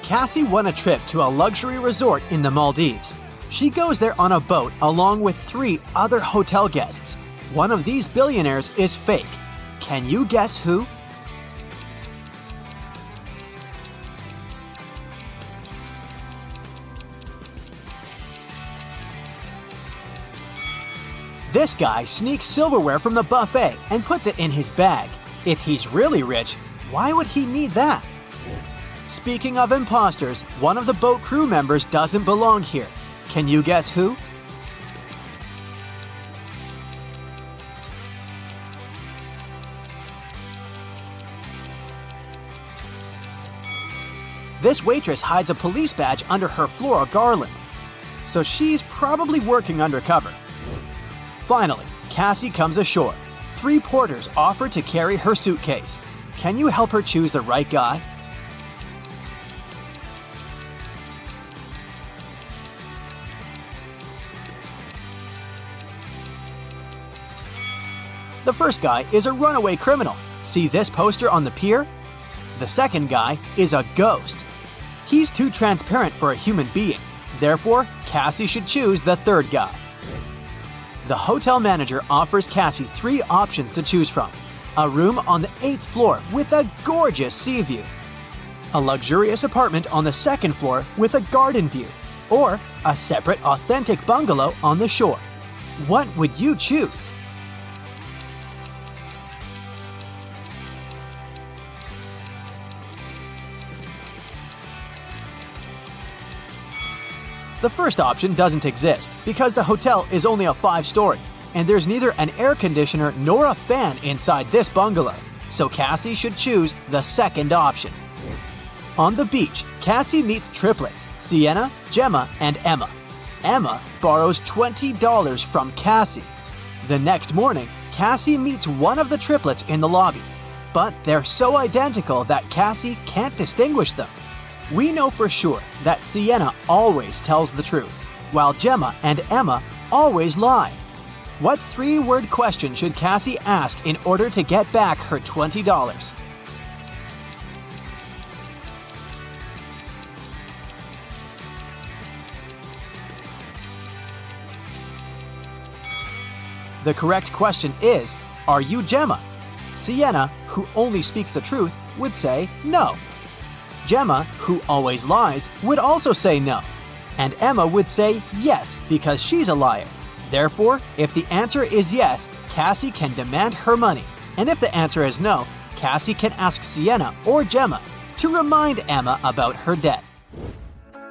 Cassie won a trip to a luxury resort in the Maldives. She goes there on a boat along with 3 other hotel guests. One of these billionaires is fake. Can you guess who? This guy sneaks silverware from the buffet and puts it in his bag. If he's really rich, why would he need that? Speaking of imposters, one of the boat crew members doesn't belong here. Can you guess who? This waitress hides a police badge under her floral garland, so she's probably working undercover. Finally, Cassie comes ashore. 3 porters offer to carry her suitcase. Can you help her choose the right guy? The first guy is a runaway criminal. See this poster on the pier? The second guy is a ghost. He's too transparent for a human being. Therefore, Cassie should choose the third guy. The hotel manager offers Cassie 3 options to choose from. A room on the 8th floor with a gorgeous sea view. A luxurious apartment on the 2nd floor with a garden view. Or a separate authentic bungalow on the shore. What would you choose? The first option doesn't exist because the hotel is only a 5-story, and there's neither an air conditioner nor a fan inside this bungalow, so Cassie should choose the second option. On the beach, Cassie meets triplets, Sienna, Gemma, and Emma. Emma borrows $20 from Cassie. The next morning, Cassie meets one of the triplets in the lobby, but they're so identical that Cassie can't distinguish them. We know for sure that Sienna always tells the truth, while Gemma and Emma always lie. What 3-word question should Cassie ask in order to get back her $20? The correct question is, are you Gemma? Sienna, who only speaks the truth, would say no. Gemma, who always lies, would also say no. And Emma would say yes because she's a liar. Therefore, if the answer is yes, Cassie can demand her money. And if the answer is no, Cassie can ask Sienna or Gemma to remind Emma about her debt.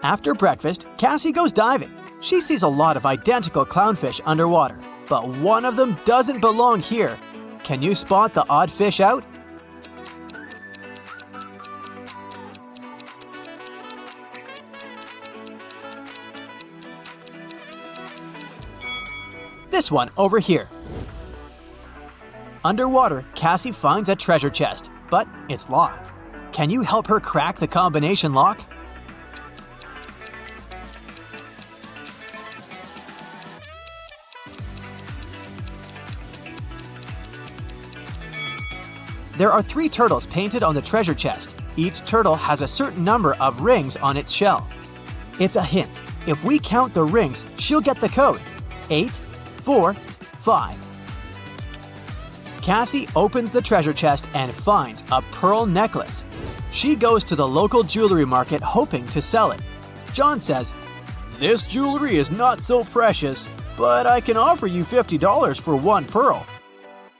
After breakfast, Cassie goes diving. She sees a lot of identical clownfish underwater, but one of them doesn't belong here. Can you spot the odd fish out? This one over here. Underwater, Cassie finds a treasure chest, but it's locked. Can you help her crack the combination lock? There are 3 turtles painted on the treasure chest. Each turtle has a certain number of rings on its shell. It's a hint. If we count the rings, she'll get the code. 8, 4, 5. Cassie opens the treasure chest and finds a pearl necklace. She goes to the local jewelry market hoping to sell it. John says, "This jewelry is not so precious, but I can offer you $50 for one pearl."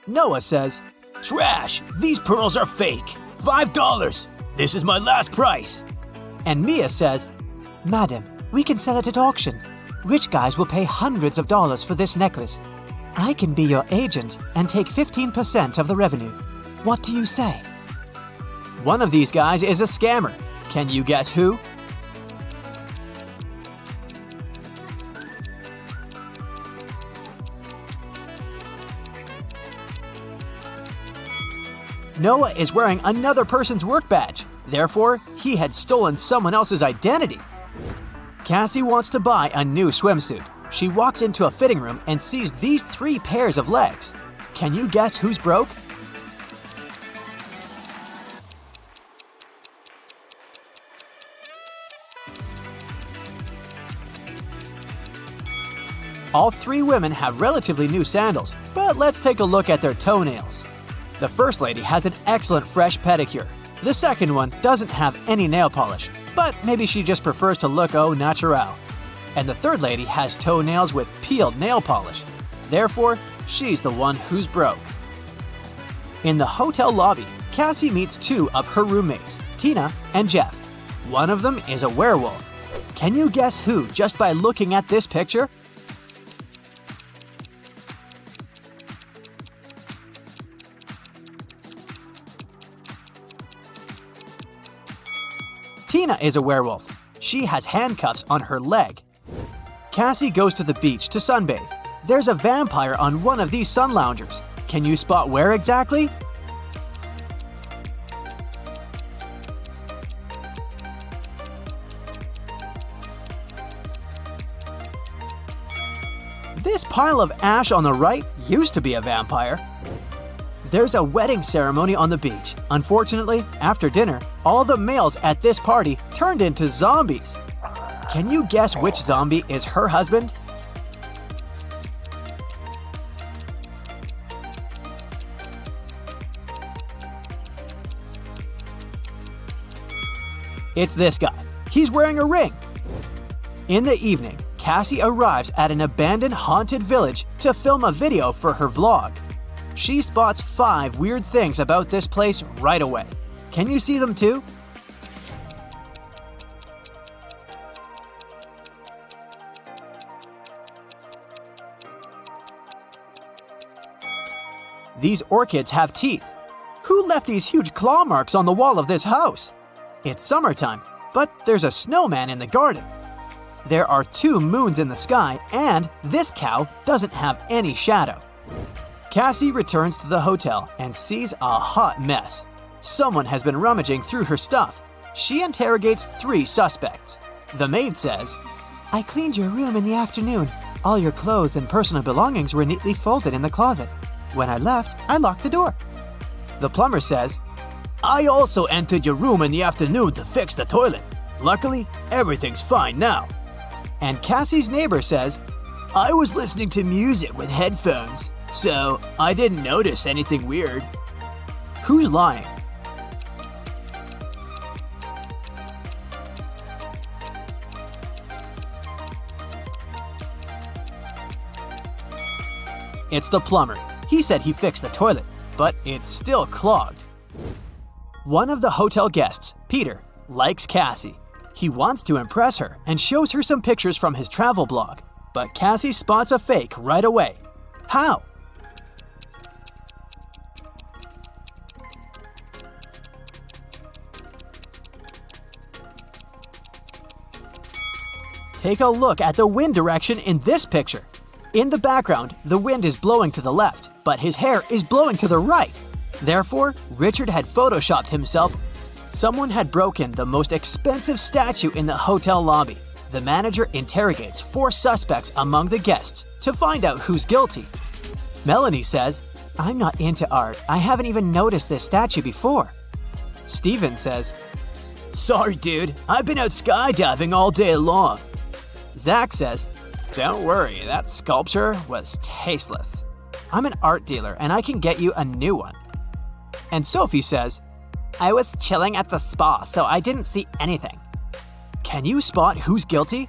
Noah says, "Trash! These pearls are fake! $5! This is my last price!" And Mia says, "Madam, we can sell it at auction. Rich guys will pay hundreds of dollars for this necklace. I can be your agent and take 15% of the revenue. What do you say?" One of these guys is a scammer. Can you guess who? Noah is wearing another person's work badge. Therefore, he had stolen someone else's identity. Cassie wants to buy a new swimsuit. She walks into a fitting room and sees these 3 pairs of legs. Can you guess who's broke? All three women have relatively new sandals, but let's take a look at their toenails. The first lady has an excellent fresh pedicure. The second one doesn't have any nail polish, but maybe she just prefers to look au naturel. And the third lady has toenails with peeled nail polish. Therefore, she's the one who's broke. In the hotel lobby, Cassie meets two of her roommates, Tina and Jeff. One of them is a werewolf. Can you guess who just by looking at this picture? Tina is a werewolf. She has handcuffs on her leg. Cassie goes to the beach to sunbathe. There's a vampire on one of these sun loungers. Can you spot where exactly? This pile of ash on the right used to be a vampire. There's a wedding ceremony on the beach. Unfortunately, after dinner, all the males at this party turned into zombies. Can you guess which zombie is her husband? It's this guy. He's wearing a ring. In the evening, Cassie arrives at an abandoned haunted village to film a video for her vlog. She spots 5 weird things about this place right away. Can you see them too? These orchids have teeth. Who left these huge claw marks on the wall of this house? It's summertime, but there's a snowman in the garden. There are 2 moons in the sky, and this cow doesn't have any shadow. Cassie returns to the hotel and sees a hot mess. Someone has been rummaging through her stuff. She interrogates 3 suspects. The maid says, "I cleaned your room in the afternoon. All your clothes and personal belongings were neatly folded in the closet. When I left, I locked the door." The plumber says, "I also entered your room in the afternoon to fix the toilet. Luckily, everything's fine now." And Cassie's neighbor says, "I was listening to music with headphones, so I didn't notice anything weird." Who's lying? It's the plumber. He said he fixed the toilet, but it's still clogged. One of the hotel guests, Peter, likes Cassie. He wants to impress her and shows her some pictures from his travel blog, but Cassie spots a fake right away. How? Take a look at the wind direction in this picture. In the background, the wind is blowing to the left, but his hair is blowing to the right. Therefore, Richard had photoshopped himself. Someone had broken the most expensive statue in the hotel lobby. The manager interrogates 4 suspects among the guests to find out who's guilty. Melanie says, "I'm not into art. I haven't even noticed this statue before." Steven says, "Sorry, dude. I've been out skydiving all day long." Zach says, "Don't worry, that sculpture was tasteless. I'm an art dealer and I can get you a new one." And Sophie says, "I was chilling at the spa, so I didn't see anything." Can you spot who's guilty?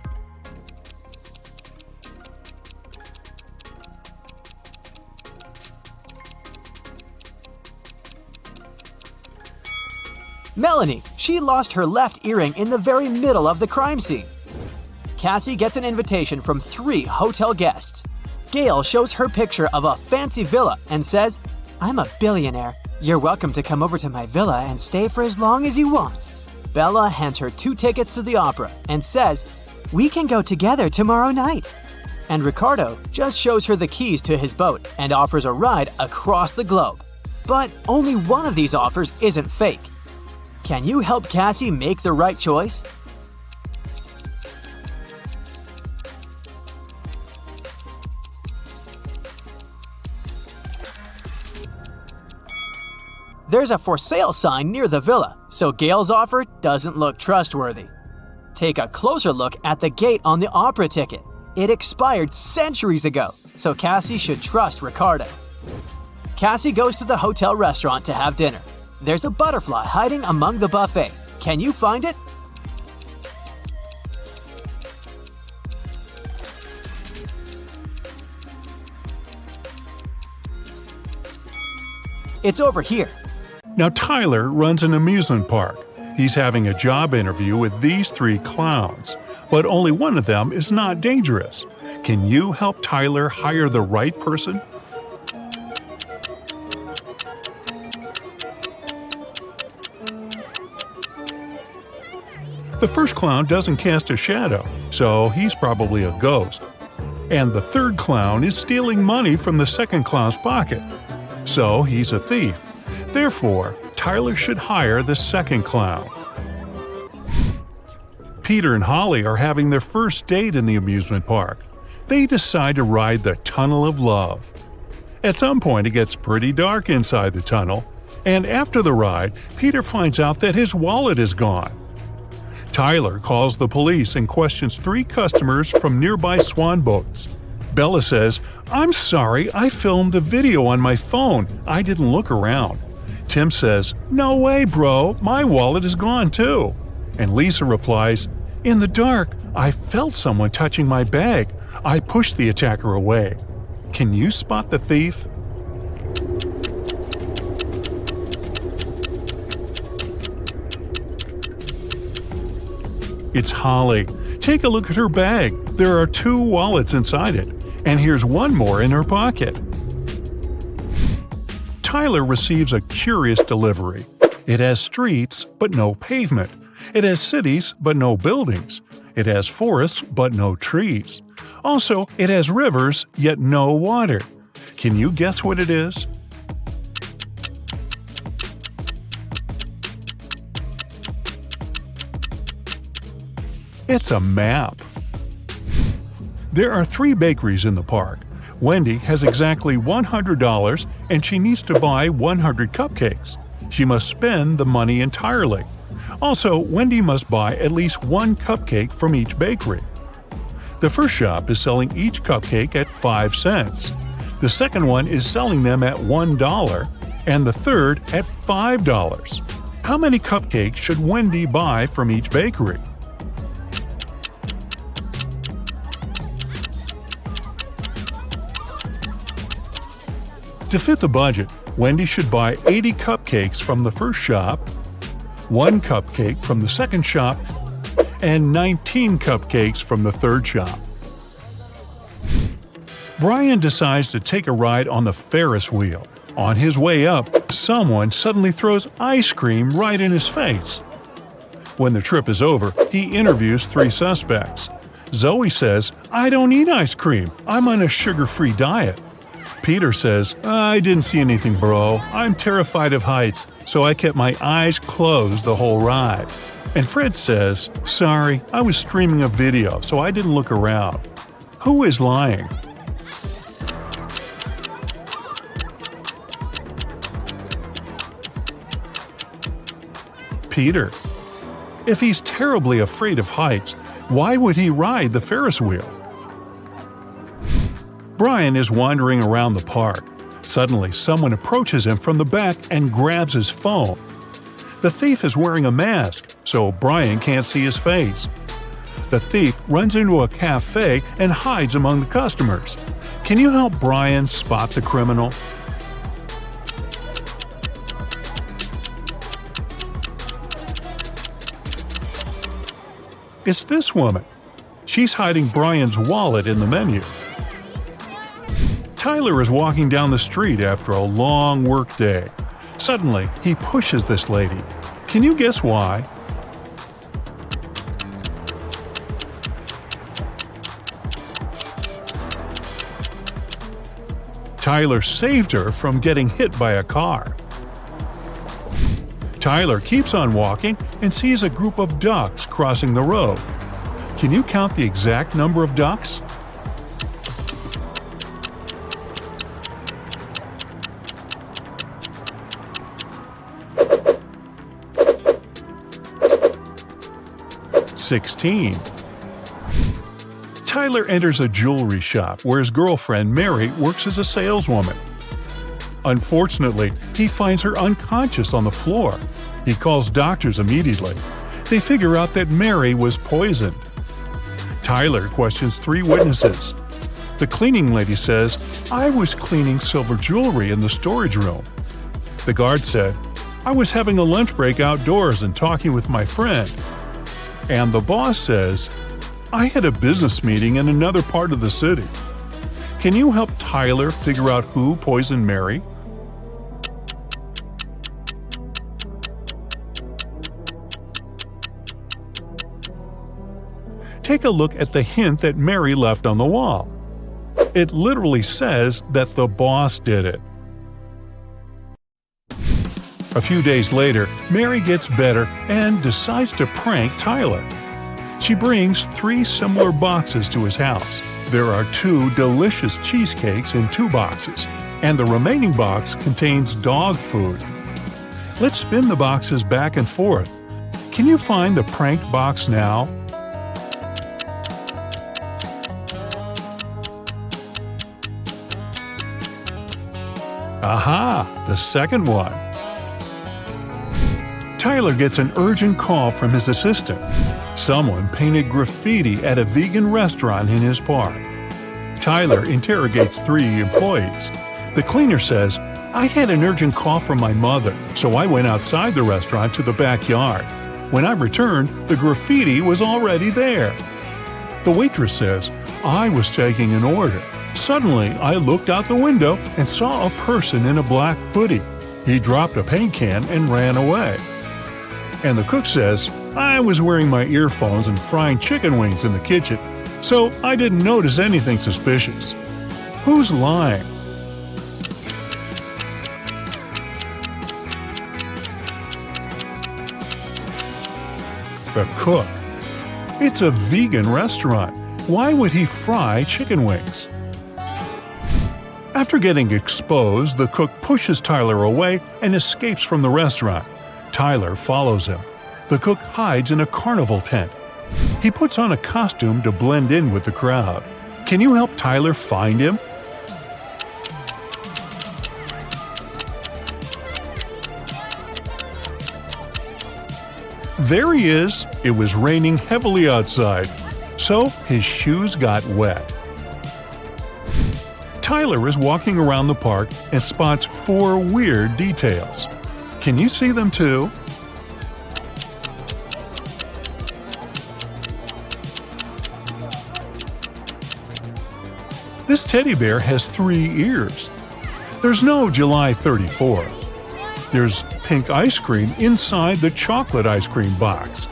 Melanie, she lost her left earring in the very middle of the crime scene. Cassie gets an invitation from 3 hotel guests. Gail shows her picture of a fancy villa and says, "I'm a billionaire. You're welcome to come over to my villa and stay for as long as you want." Bella hands her 2 tickets to the opera and says, "We can go together tomorrow night." And Ricardo just shows her the keys to his boat and offers a ride across the globe. But only one of these offers isn't fake. Can you help Cassie make the right choice? There's a for sale sign near the villa, so Gail's offer doesn't look trustworthy. Take a closer look at the gate on the opera ticket. It expired centuries ago, so Cassie should trust Ricardo. Cassie goes to the hotel restaurant to have dinner. There's a butterfly hiding among the buffet. Can you find it? It's over here. Now Tyler runs an amusement park. He's having a job interview with these 3 clowns, but only one of them is not dangerous. Can you help Tyler hire the right person? The first clown doesn't cast a shadow, so he's probably a ghost. And the third clown is stealing money from the second clown's pocket, so he's a thief. Therefore, Tyler should hire the second clown. Peter and Holly are having their first date in the amusement park. They decide to ride the Tunnel of Love. At some point, it gets pretty dark inside the tunnel, and after the ride, Peter finds out that his wallet is gone. Tyler calls the police and questions 3 customers from nearby swan boats. Bella says, "I'm sorry, I filmed a video on my phone. I didn't look around." Tim says, "No way, bro, my wallet is gone too." And Lisa replies, "In the dark, I felt someone touching my bag. I pushed the attacker away. Can you spot the thief?" It's Holly. Take a look at her bag. There are 2 wallets inside it, and here's one more in her pocket. Tyler receives a curious delivery. It has streets, but no pavement. It has cities, but no buildings. It has forests, but no trees. Also, it has rivers, yet no water. Can you guess what it is? It's a map. There are 3 bakeries in the park. Wendy has exactly $100 and she needs to buy 100 cupcakes. She must spend the money entirely. Also, Wendy must buy at least 1 cupcake from each bakery. The first shop is selling each cupcake at 5 cents. The second one is selling them at $1, and the third at $5. How many cupcakes should Wendy buy from each bakery? To fit the budget, Wendy should buy 80 cupcakes from the first shop, 1 cupcake from the second shop, and 19 cupcakes from the third shop. Brian decides to take a ride on the Ferris wheel. On his way up, someone suddenly throws ice cream right in his face. When the trip is over, he interviews 3 suspects. Zoe says, "I don't eat ice cream. I'm on a sugar-free diet." Peter says, "I didn't see anything, bro. I'm terrified of heights, so I kept my eyes closed the whole ride." And Fred says, "Sorry, I was streaming a video, so I didn't look around." Who is lying? Peter. If he's terribly afraid of heights, why would he ride the Ferris wheel? Brian is wandering around the park. Suddenly, someone approaches him from the back and grabs his phone. The thief is wearing a mask, so Brian can't see his face. The thief runs into a cafe and hides among the customers. Can you help Brian spot the criminal? It's this woman. She's hiding Brian's wallet in the menu. Tyler is walking down the street after a long workday. Suddenly, he pushes this lady. Can you guess why? Tyler saved her from getting hit by a car. Tyler keeps on walking and sees a group of ducks crossing the road. Can you count the exact number of ducks? "16." Tyler enters a jewelry shop where his girlfriend Mary works as a saleswoman. Unfortunately, he finds her unconscious on the floor. He calls doctors immediately. They figure out that Mary was poisoned. Tyler questions 3 witnesses. The cleaning lady says, "I was cleaning silver jewelry in the storage room." The guard said, "I was having a lunch break outdoors and talking with my friend." And the boss says, "I had a business meeting in another part of the city." Can you help Tyler figure out who poisoned Mary? Take a look at the hint that Mary left on the wall. It literally says that the boss did it. A few days later, Mary gets better and decides to prank Tyler. She brings 3 similar boxes to his house. There are 2 delicious cheesecakes in 2 boxes, and the remaining box contains dog food. Let's spin the boxes back and forth. Can you find the pranked box now? Aha! The second one. Tyler gets an urgent call from his assistant. Someone painted graffiti at a vegan restaurant in his park. Tyler interrogates 3 employees. The cleaner says, "I had an urgent call from my mother, so I went outside the restaurant to the backyard. When I returned, the graffiti was already there." The waitress says, "I was taking an order. Suddenly, I looked out the window and saw a person in a black hoodie. He dropped a paint can and ran away." And the cook says, "I was wearing my earphones and frying chicken wings in the kitchen, so I didn't notice anything suspicious." Who's lying? The cook. It's a vegan restaurant. Why would he fry chicken wings? After getting exposed, the cook pushes Tyler away and escapes from the restaurant. Tyler follows him. The cook hides in a carnival tent. He puts on a costume to blend in with the crowd. Can you help Tyler find him? There he is. It was raining heavily outside, so his shoes got wet. Tyler is walking around the park and spots 4 weird details. Can you see them too? This teddy bear has 3 ears. There's no July 34th. There's pink ice cream inside the chocolate ice cream box.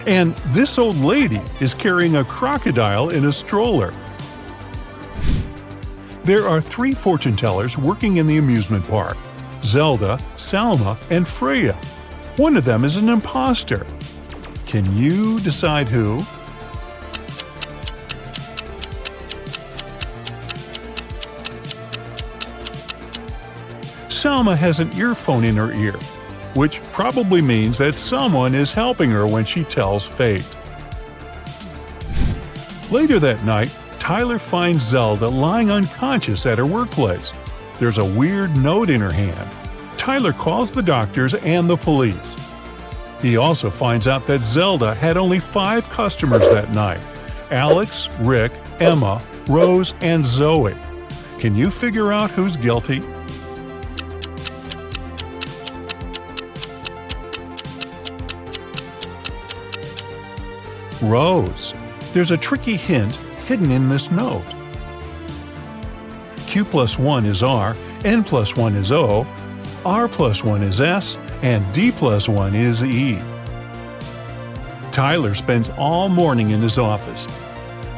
And this old lady is carrying a crocodile in a stroller. There are 3 fortune tellers working in the amusement park: Zelda, Salma, and Freya. One of them is an imposter. Can you decide who? Salma has an earphone in her ear, which probably means that someone is helping her when she tells fate. Later that night, Tyler finds Zelda lying unconscious at her workplace. There's a weird note in her hand. Tyler calls the doctors and the police. He also finds out that Zelda had only 5 customers that night: Alex, Rick, Emma, Rose, and Zoe. Can you figure out who's guilty? Rose. There's a tricky hint hidden in this note. Q plus 1 is R, N plus 1 is O, R plus 1 is S, and D plus 1 is E. Tyler spends all morning in his office.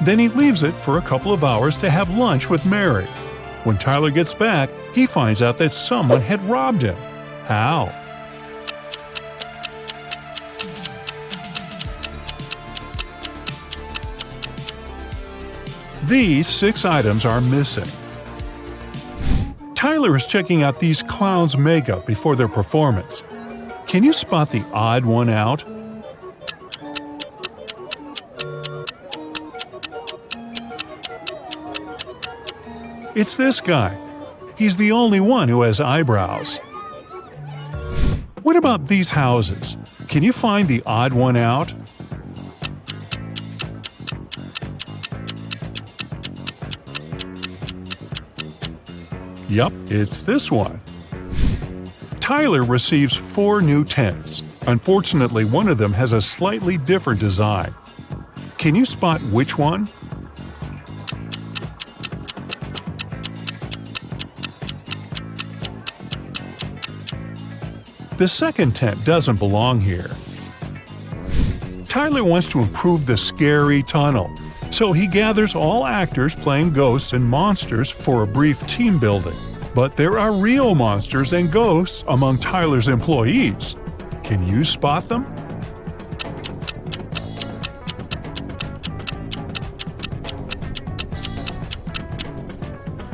Then he leaves it for a couple of hours to have lunch with Mary. When Tyler gets back, he finds out that someone had robbed him. How? These 6 items are missing. Tyler is checking out these clowns' makeup before their performance. Can you spot the odd one out? It's this guy. He's the only one who has eyebrows. What about these houses? Can you find the odd one out? Yup, it's this one. Tyler receives 4 new tents. Unfortunately, one of them has a slightly different design. Can you spot which one? The second tent doesn't belong here. Tyler wants to improve the scary tunnel, so he gathers all actors playing ghosts and monsters for a brief team building. But there are real monsters and ghosts among Tyler's employees. Can you spot them?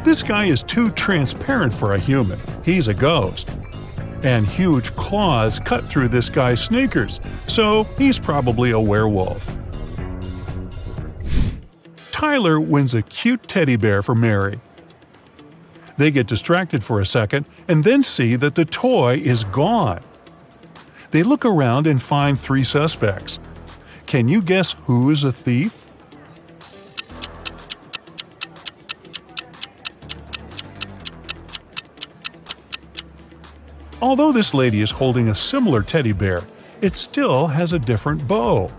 This guy is too transparent for a human. He's a ghost. And huge claws cut through this guy's sneakers, so he's probably a werewolf. Tyler wins a cute teddy bear for Mary. They get distracted for a second and then see that the toy is gone. They look around and find 3 suspects. Can you guess who is a thief? Although this lady is holding a similar teddy bear, it still has a different bow.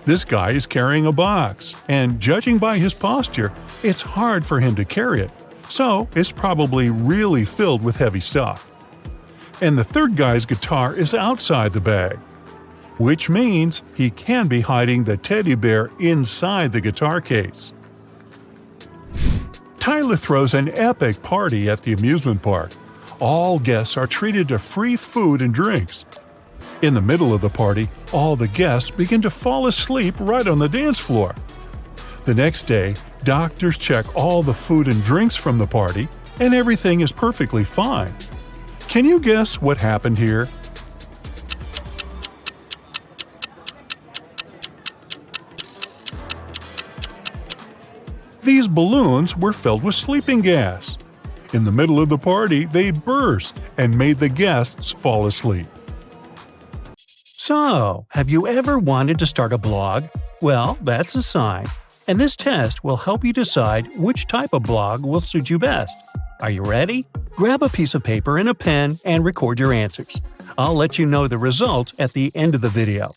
This guy is carrying a box, and judging by his posture, it's hard for him to carry it, so it's probably really filled with heavy stuff. And the third guy's guitar is outside the bag, which means he can be hiding the teddy bear inside the guitar case. Tyler throws an epic party at the amusement park. All guests are treated to free food and drinks. In the middle of the party, all the guests begin to fall asleep right on the dance floor. The next day, doctors check all the food and drinks from the party, and everything is perfectly fine. Can you guess what happened here? These balloons were filled with sleeping gas. In the middle of the party, they burst and made the guests fall asleep. So, have you ever wanted to start a blog? Well, that's a sign. And this test will help you decide which type of blog will suit you best. Are you ready? Grab a piece of paper and a pen and record your answers. I'll let you know the results at the end of the video.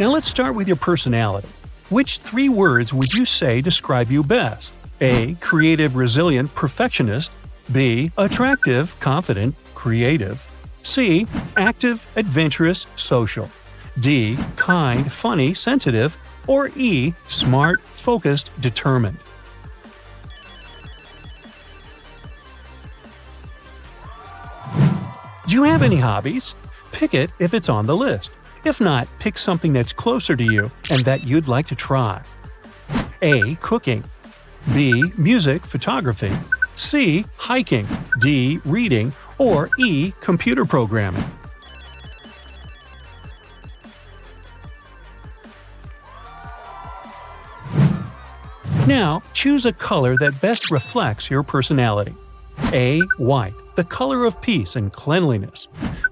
Now let's start with your personality. Which 3 words would you say describe you best? A. Creative, resilient, perfectionist. B. Attractive, confident, creative. C. Active, adventurous, social. D. Kind, funny, sensitive. Or E. Smart, focused, determined. Do you have any hobbies? Pick it if it's on the list. If not, pick something that's closer to you and that you'd like to try. A. Cooking. B. Music, photography. C. Hiking. D. Reading. Or E. Computer programming. Now, choose a color that best reflects your personality. A. White, the color of peace and cleanliness.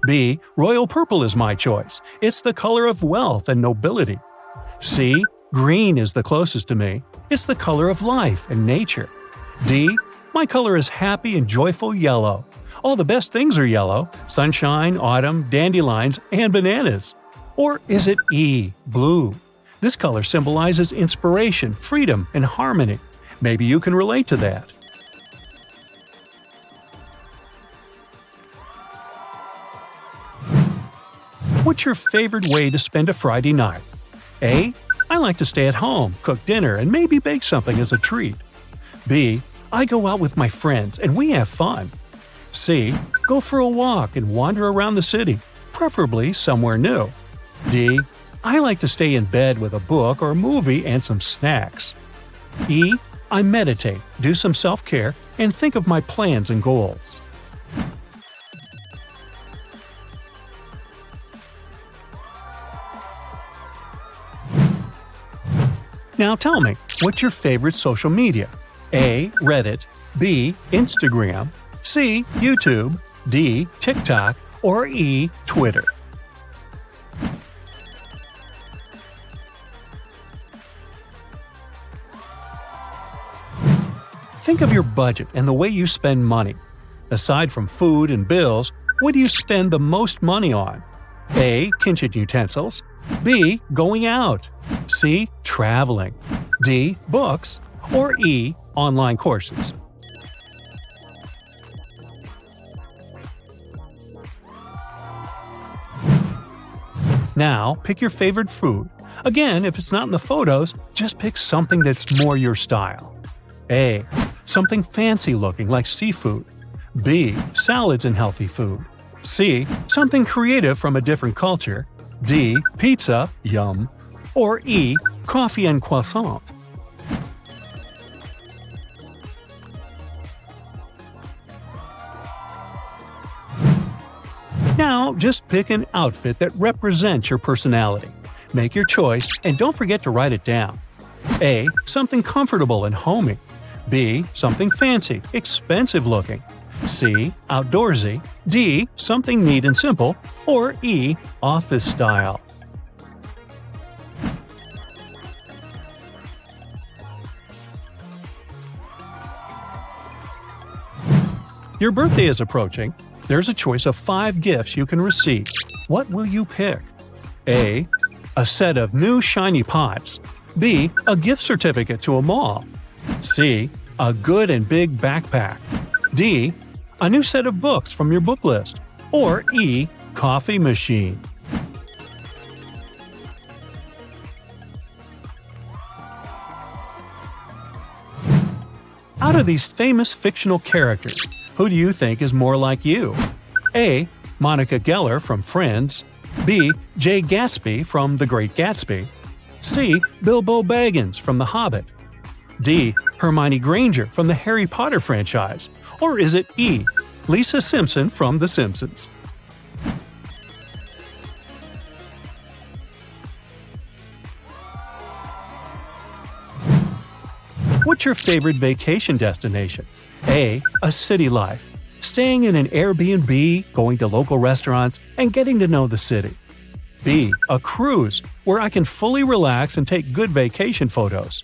B. Royal purple is my choice. It's the color of wealth and nobility. C. Green is the closest to me. It's the color of life and nature. D. My color is happy and joyful yellow. All the best things are yellow: sunshine, autumn, dandelions, and bananas. Or is it E. Blue? This color symbolizes inspiration, freedom, and harmony. Maybe you can relate to that. What's your favorite way to spend a Friday night? A. I like to stay at home, cook dinner, and maybe bake something as a treat. B. I go out with my friends and we have fun. C. Go for a walk and wander around the city, preferably somewhere new. D. I like to stay in bed with a book or a movie and some snacks. E. I meditate, do some self-care, and think of my plans and goals. Now tell me, what's your favorite social media? A. Reddit, B. Instagram, C. YouTube, D. TikTok, or E. Twitter. Think of your budget and the way you spend money. Aside from food and bills, what do you spend the most money on? A. Kitchen utensils, B. Going out, C. Traveling, D. Books, or E. Online courses. Now, pick your favorite food. Again, if it's not in the photos, just pick something that's more your style. A. Something fancy looking like seafood. B. Salads and healthy food. C. Something creative from a different culture. D. Pizza, yum. Or E. Coffee and croissant. Now, just pick an outfit that represents your personality. Make your choice and don't forget to write it down. A. Something comfortable and homey. B. Something fancy, expensive looking. C. Outdoorsy. D. Something neat and simple. Or E. Office style. Your birthday is approaching. There's a choice of 5 gifts you can receive. What will you pick? A. A set of new shiny pots. B. A gift certificate to a mall. C. A good and big backpack. D. A new set of books from your book list. Or E. Coffee machine. Out of these famous fictional characters, who do you think is more like you? A. Monica Geller from Friends. B. Jay Gatsby from The Great Gatsby. C. Bilbo Baggins from The Hobbit. D. Hermione Granger from the Harry Potter franchise. Or is it E. Lisa Simpson from The Simpsons? What's your favorite vacation destination? A. A city life. Staying in an Airbnb, going to local restaurants, and getting to know the city. B. A cruise, where I can fully relax and take good vacation photos.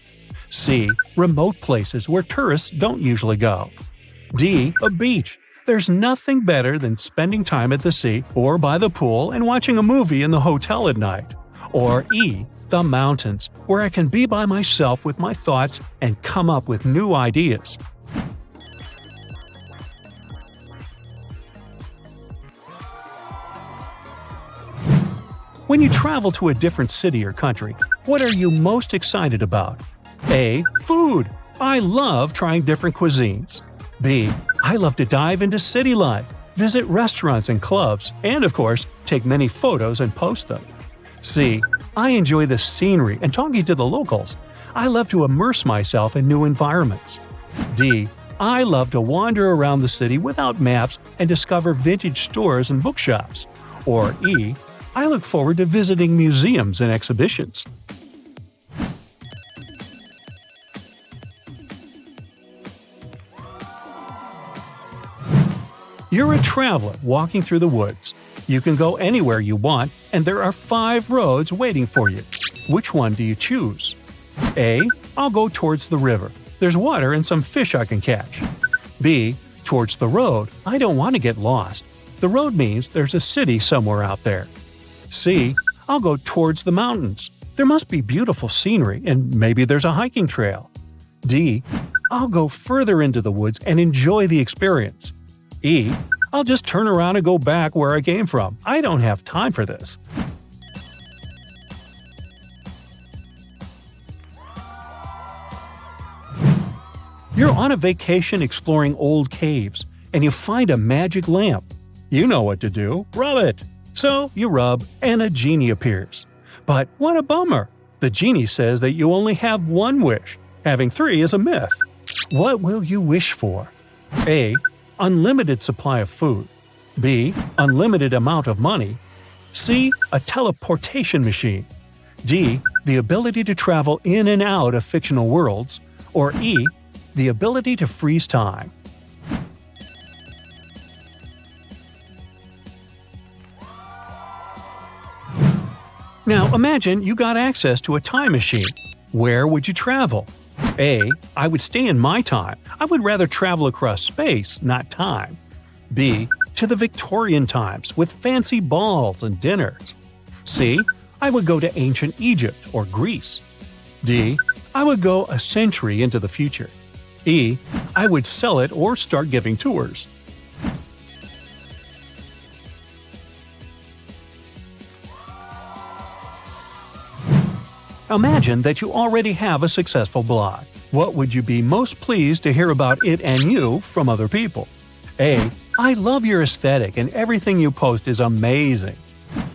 C. Remote places where tourists don't usually go. D. A beach. There's nothing better than spending time at the sea or by the pool and watching a movie in the hotel at night. Or E. The mountains, where I can be by myself with my thoughts and come up with new ideas. When you travel to a different city or country, what are you most excited about? A. Food. I love trying different cuisines. B. I love to dive into city life, visit restaurants and clubs, and of course, take many photos and post them. C. I enjoy the scenery and talking to the locals. I love to immerse myself in new environments. D. I love to wander around the city without maps and discover vintage stores and bookshops. Or E. I look forward to visiting museums and exhibitions. You're a traveler walking through the woods. You can go anywhere you want, and there are 5 roads waiting for you. Which one do you choose? A. I'll go towards the river. There's water and some fish I can catch. B. Towards the road. I don't want to get lost. The road means there's a city somewhere out there. C. I'll go towards the mountains. There must be beautiful scenery, and maybe there's a hiking trail. D. I'll go further into the woods and enjoy the experience. E. I'll just turn around and go back where I came from. I don't have time for this. You're on a vacation exploring old caves, and you find a magic lamp. You know what to do. Rub it. So you rub, and a genie appears. But what a bummer! The genie says that you only have 1 wish. Having 3 is a myth. What will you wish for? A. Unlimited supply of food. B. Unlimited amount of money. C. A teleportation machine. D. The ability to travel in and out of fictional worlds. Or E. The ability to freeze time. Now imagine you got access to a time machine. Where would you travel? A. I would stay in my time. I would rather travel across space, not time. B. To the Victorian times with fancy balls and dinners. C. I would go to ancient Egypt or Greece. D. I would go a century into the future. E. I would sell it or start giving tours. Imagine that you already have a successful blog. What would you be most pleased to hear about it and you from other people? A. I love your aesthetic and everything you post is amazing.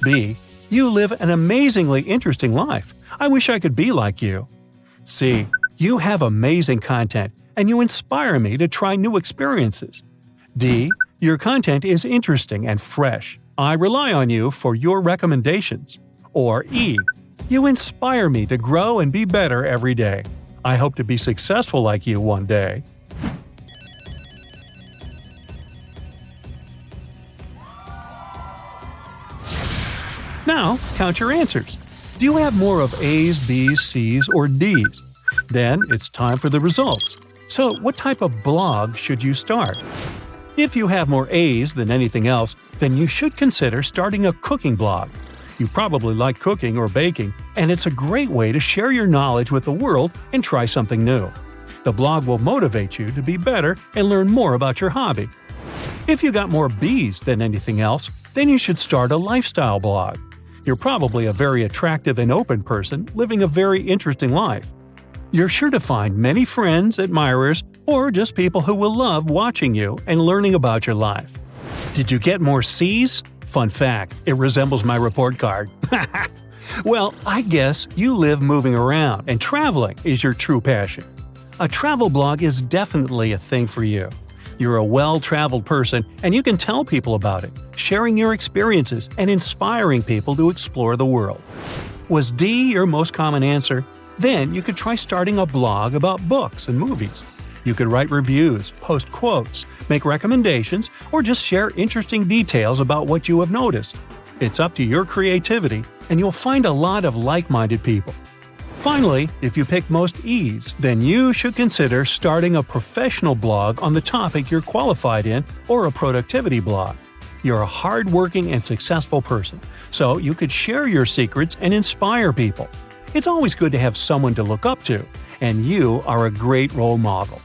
B. You live an amazingly interesting life. I wish I could be like you. C. You have amazing content and you inspire me to try new experiences. D. Your content is interesting and fresh. I rely on you for your recommendations. Or E. You inspire me to grow and be better every day. I hope to be successful like you one day. Now, count your answers. Do you have more of A's, B's, C's, or D's? Then it's time for the results. So, what type of blog should you start? If you have more A's than anything else, then you should consider starting a cooking blog. You probably like cooking or baking, and it's a great way to share your knowledge with the world and try something new. The blog will motivate you to be better and learn more about your hobby. If you got more B's than anything else, then you should start a lifestyle blog. You're probably a very attractive and open person living a very interesting life. You're sure to find many friends, admirers, or just people who will love watching you and learning about your life. Did you get more C's? Fun fact, it resembles my report card. Well, I guess you live moving around and traveling is your true passion. A travel blog is definitely a thing for you. You're a well-traveled person and you can tell people about it, sharing your experiences and inspiring people to explore the world. Was D your most common answer? Then you could try starting a blog about books and movies. You could write reviews, post quotes, make recommendations, or just share interesting details about what you have noticed. It's up to your creativity, and you'll find a lot of like-minded people. Finally, if you pick most E's, then you should consider starting a professional blog on the topic you're qualified in or a productivity blog. You're a hard-working and successful person, so you could share your secrets and inspire people. It's always good to have someone to look up to, and you are a great role model.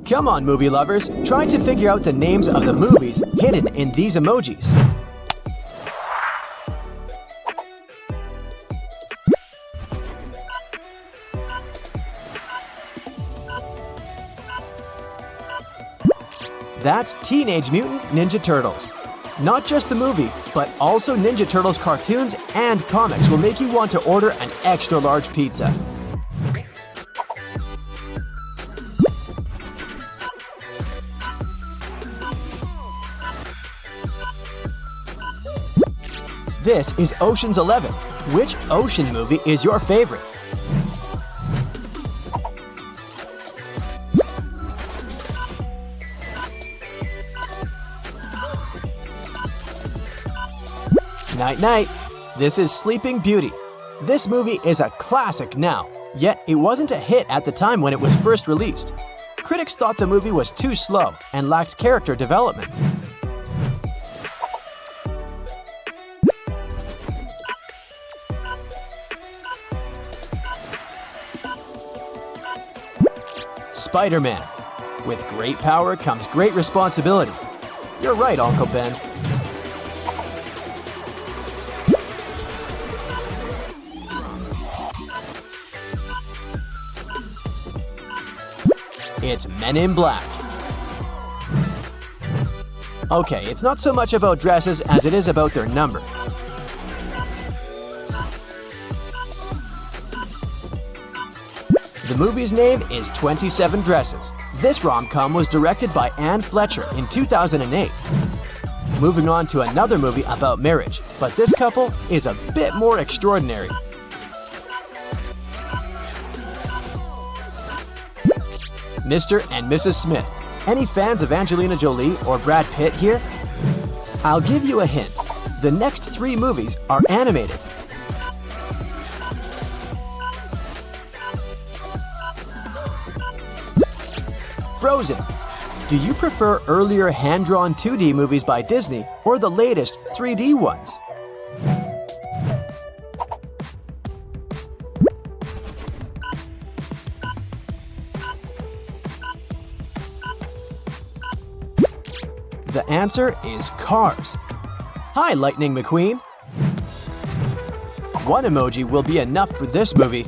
Come on, movie lovers, try to figure out the names of the movies hidden in these emojis. That's Teenage Mutant Ninja Turtles. Not just the movie, but also Ninja Turtles cartoons and comics will make you want to order an extra large pizza. This is Ocean's 11. Which Ocean movie is your favorite? Night night. This is Sleeping Beauty. This movie is a classic now, yet it wasn't a hit at the time when it was first released. Critics thought the movie was too slow and lacked character development. Spider-Man. With great power comes great responsibility. You're right, Uncle Ben. It's Men in Black. Okay, it's not so much about dresses as it is about their number. The movie's name is 27 Dresses. This rom-com was directed by Anne Fletcher in 2008. Moving on to another movie about marriage, but this couple is a bit more extraordinary. Mr. and Mrs. Smith. Any fans of Angelina Jolie or Brad Pitt here? I'll give you a hint. The next 3 movies are animated. Frozen. Do you prefer earlier hand-drawn 2D movies by Disney or the latest 3D ones? The answer is Cars. Hi, Lightning McQueen. 1 emoji will be enough for this movie.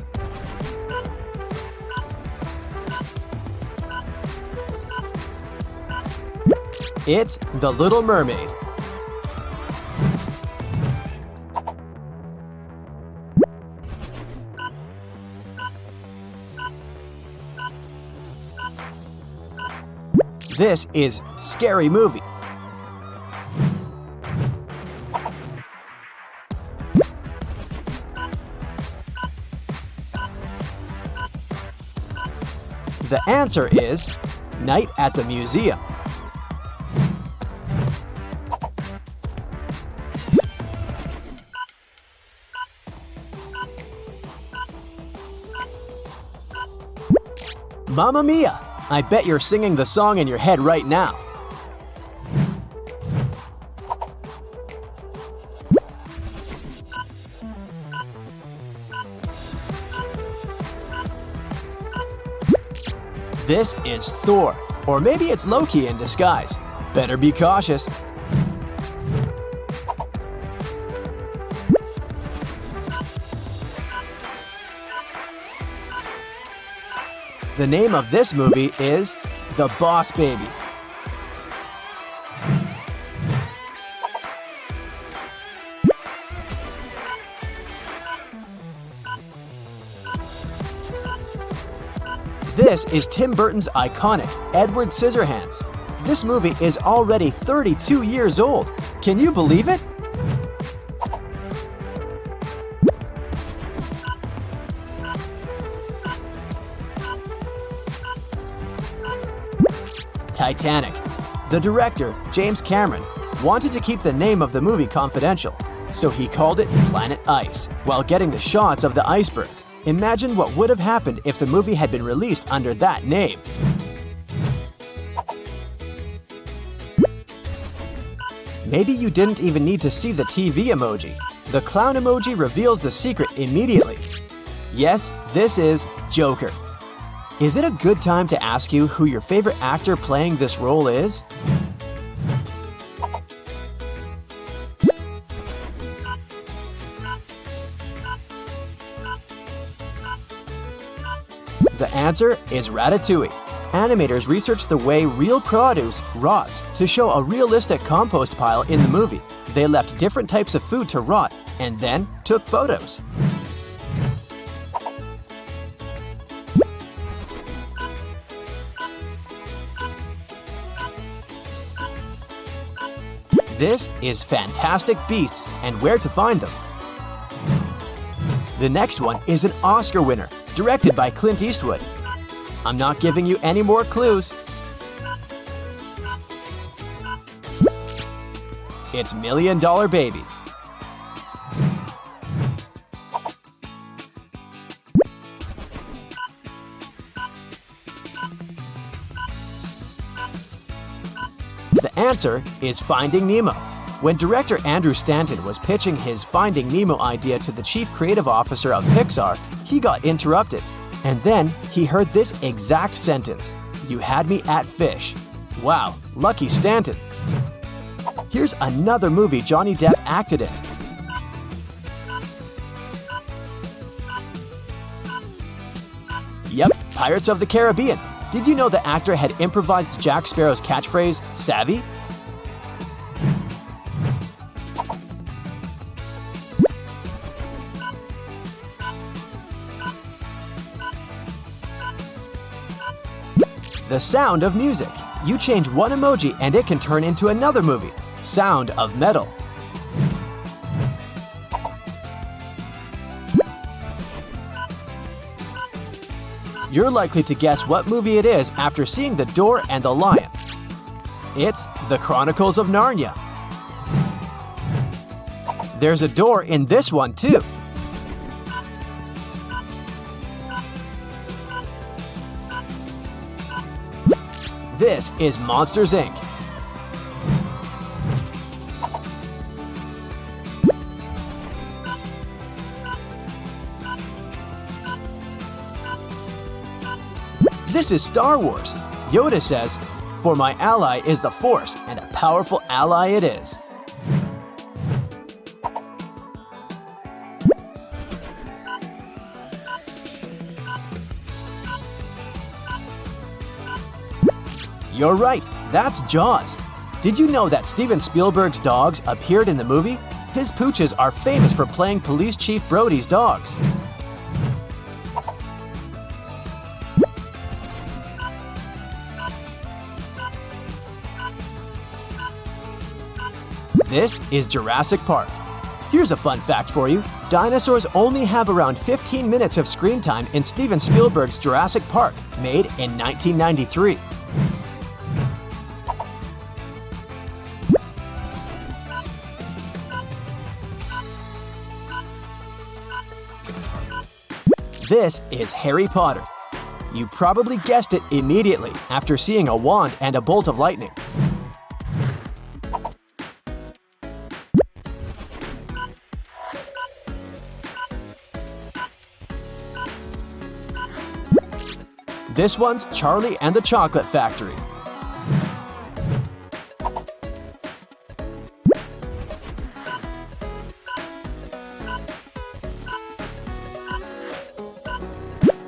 It's The Little Mermaid. This is Scary Movie. The answer is Night at the Museum. Mamma Mia! I bet you're singing the song in your head right now. This is Thor, or maybe it's Loki in disguise. Better be cautious. The name of this movie is The Boss Baby. This is Tim Burton's iconic Edward Scissorhands. This movie is already 32 years old. Can you believe it? Titanic. The director, James Cameron, wanted to keep the name of the movie confidential, so he called it Planet Ice while getting the shots of the iceberg. Imagine what would have happened if the movie had been released under that name. Maybe you didn't even need to see the TV emoji. The clown emoji reveals the secret immediately. Yes, this is Joker. Is it a good time to ask you who your favorite actor playing this role is? The answer is Ratatouille. Animators researched the way real produce rots to show a realistic compost pile in the movie. They left different types of food to rot and then took photos. This is Fantastic Beasts and Where to Find Them. The next one is an Oscar winner, directed by Clint Eastwood. I'm not giving you any more clues. It's $1 Million Baby. The answer is Finding Nemo. When director Andrew Stanton was pitching his Finding Nemo idea to the chief creative officer of Pixar, he got interrupted. And then he heard this exact sentence: "You had me at fish." Wow, lucky Stanton. Here's another movie Johnny Depp acted in. Yep, Pirates of the Caribbean. Did you know the actor had improvised Jack Sparrow's catchphrase, "Savvy"? The Sound of Music. You change one emoji and it can turn into another movie. Sound of Metal. You're likely to guess what movie it is after seeing the door and the lion. It's The Chronicles of Narnia. There's a door in this one too. This is Monsters, Inc. This is Star Wars. Yoda says, "For my ally is the Force, and a powerful ally it is." You're right, that's Jaws. Did you know that Steven Spielberg's dogs appeared in the movie? His pooches are famous for playing Police Chief Brody's dogs. This is Jurassic Park. Here's a fun fact for you. Dinosaurs only have around 15 minutes of screen time in Steven Spielberg's Jurassic Park, made in 1993. This is Harry Potter. You probably guessed it immediately after seeing a wand and a bolt of lightning. This one's Charlie and the Chocolate Factory.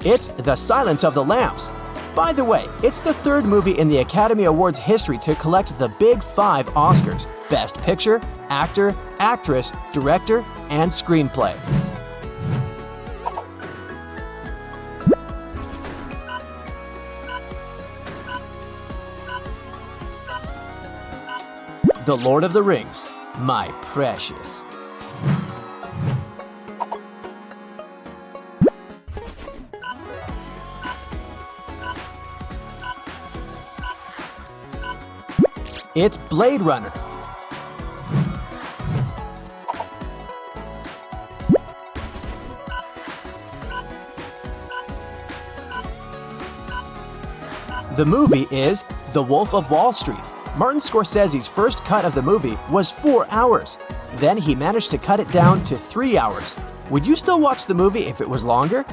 It's The Silence of the Lambs. By the way, it's the third movie in the Academy Awards history to collect the Big Five Oscars: Best Picture, Actor, Actress, Director, and Screenplay. The Lord of the Rings, my precious. It's Blade Runner. The movie is The Wolf of Wall Street. Martin Scorsese's first cut of the movie was 4 hours. Then he managed to cut it down to 3 hours. Would you still watch the movie if it was longer?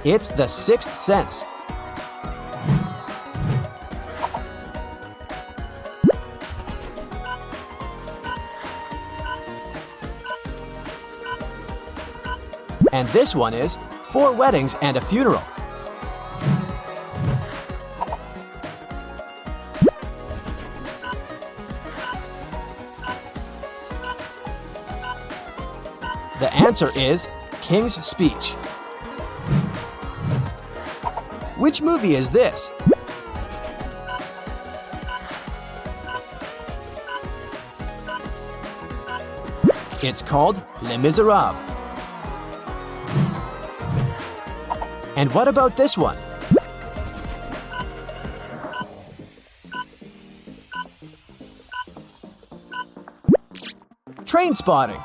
It's The Sixth Sense. And this one is 4 Weddings and a Funeral. The answer is King's Speech. Which movie is this? It's called Les Miserables. And what about this one? Trainspotting.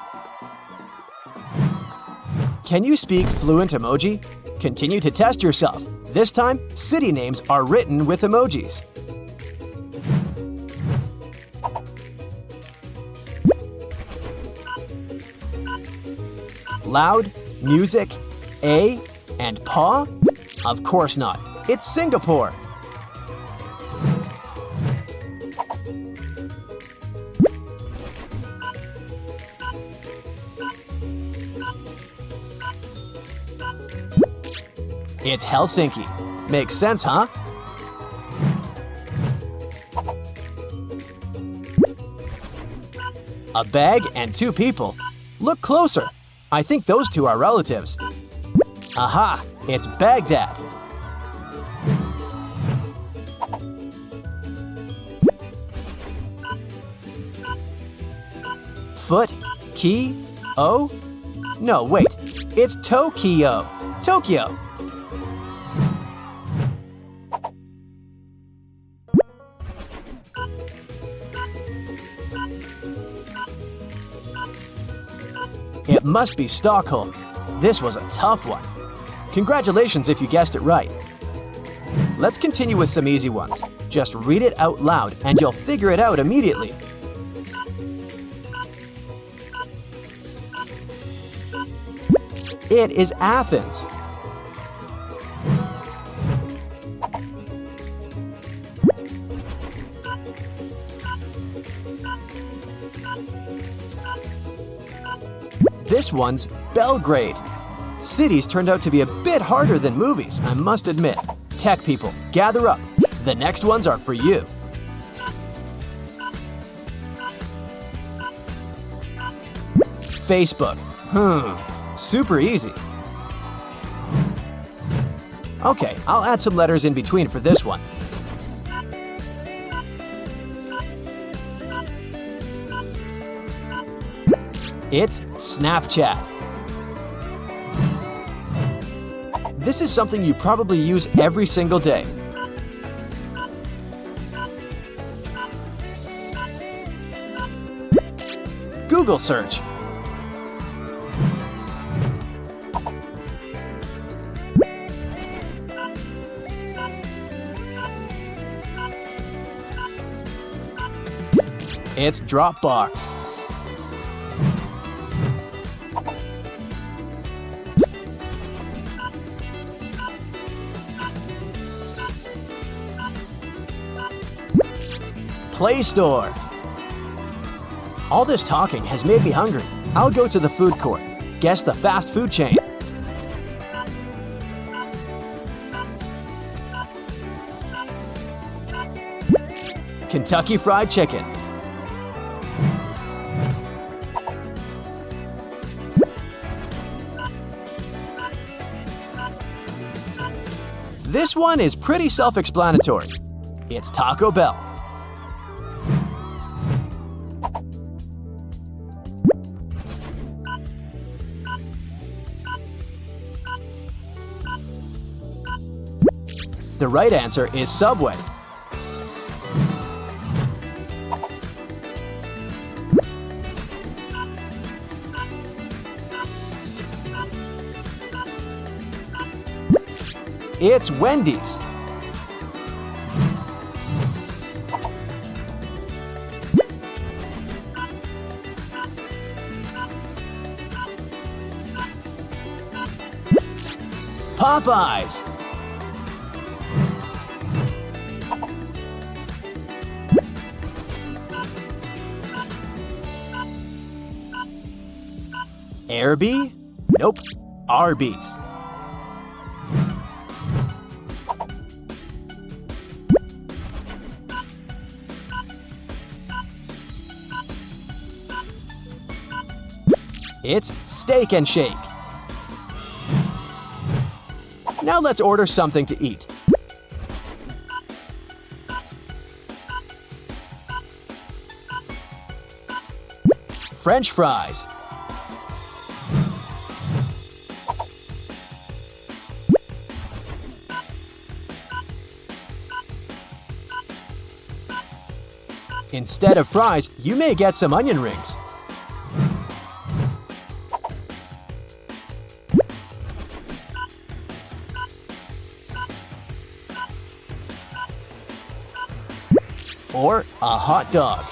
Can you speak fluent emoji? Continue to test yourself. This time, city names are written with emojis. Loud, music, A, and paw? Of course not. It's Singapore. It's Helsinki. Makes sense, huh? A bag and 2 people. Look closer. I think those 2 are relatives. Aha! It's Foot, key, o? No, wait. It's Tokyo. Tokyo. It must be Stockholm. This was a tough one. Congratulations if you guessed it right. Let's continue with some easy ones. Just read it out loud and you'll figure it out immediately. It is Athens. This one's Belgrade. Cities turned out to be a bit harder than movies, I must admit. Tech people, gather up. The next ones are for you. Facebook. Super easy. Okay, I'll add some letters in between for this one. It's Snapchat. This is something you probably use every single day. Google search. It's Dropbox. Play Store. All this talking has made me hungry. I'll go to the food court. Guess the fast food chain. Kentucky Fried Chicken. This one is pretty self-explanatory. It's Taco Bell. The right answer is Subway. It's Wendy's. Popeyes. Airby? Nope. Arby's. It's Steak and Shake. Now let's order something to eat. French fries. Instead of fries, you may get some onion rings. Or a hot dog.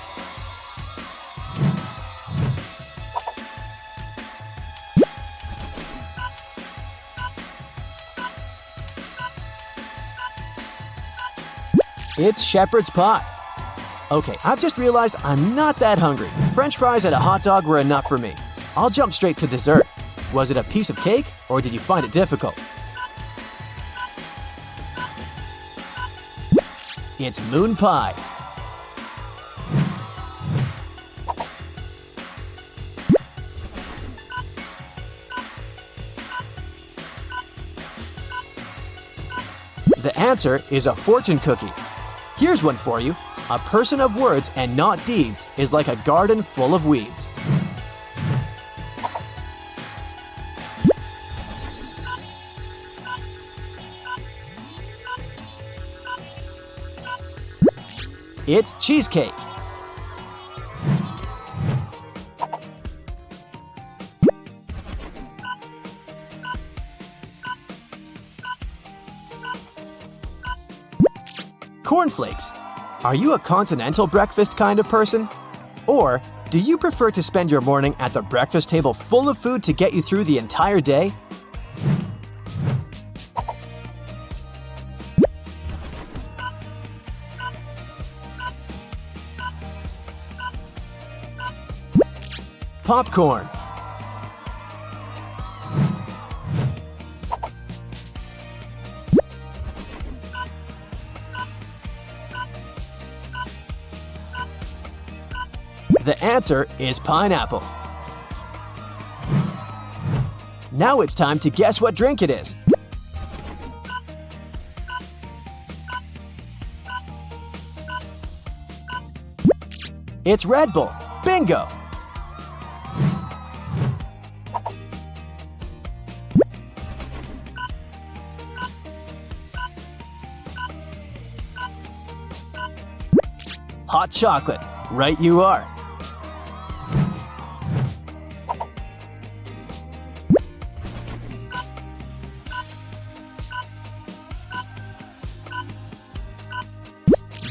It's shepherd's pie. Okay, I've just realized I'm not that hungry. French fries and a hot dog were enough for me. I'll jump straight to dessert. Was it a piece of cake, or did you find it difficult? It's moon pie. The answer is a fortune cookie. Here's one for you. A person of words and not deeds is like a garden full of weeds. It's cheesecake. Cornflakes. Are you a continental breakfast kind of person? Or do you prefer to spend your morning at the breakfast table full of food to get you through the entire day? Popcorn. The answer is pineapple. Now it's time to guess what drink it is. It's Red Bull. Bingo! Hot chocolate. Right you are.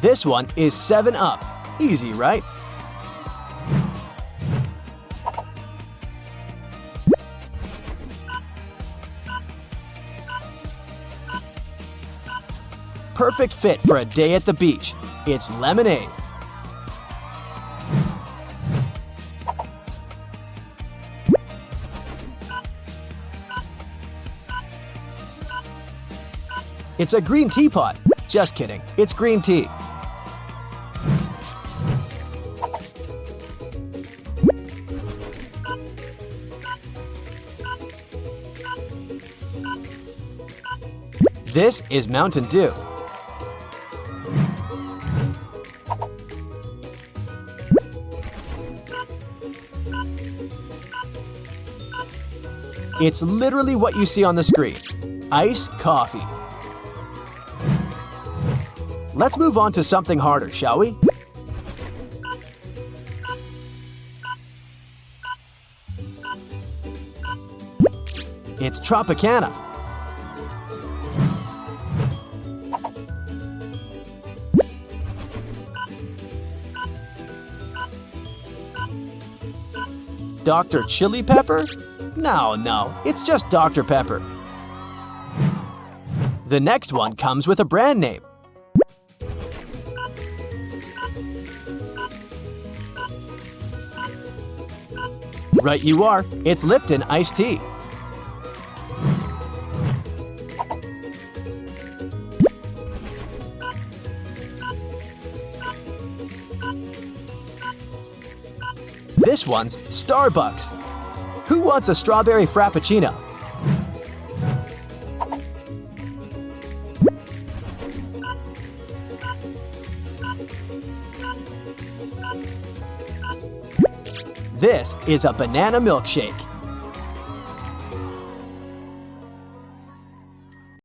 This one is 7-Up. Easy, right? Perfect fit for a day at the beach. It's lemonade. It's a green teapot. Just kidding. It's green tea. This is Mountain Dew. It's literally what you see on the screen. Iced coffee. Let's move on to something harder, shall we? It's Tropicana. Dr. Chili Pepper? No, it's just Dr. Pepper. The next one comes with a brand name. Right you are, it's Lipton iced tea. This one's Starbucks. Who wants a strawberry frappuccino? This is a banana milkshake.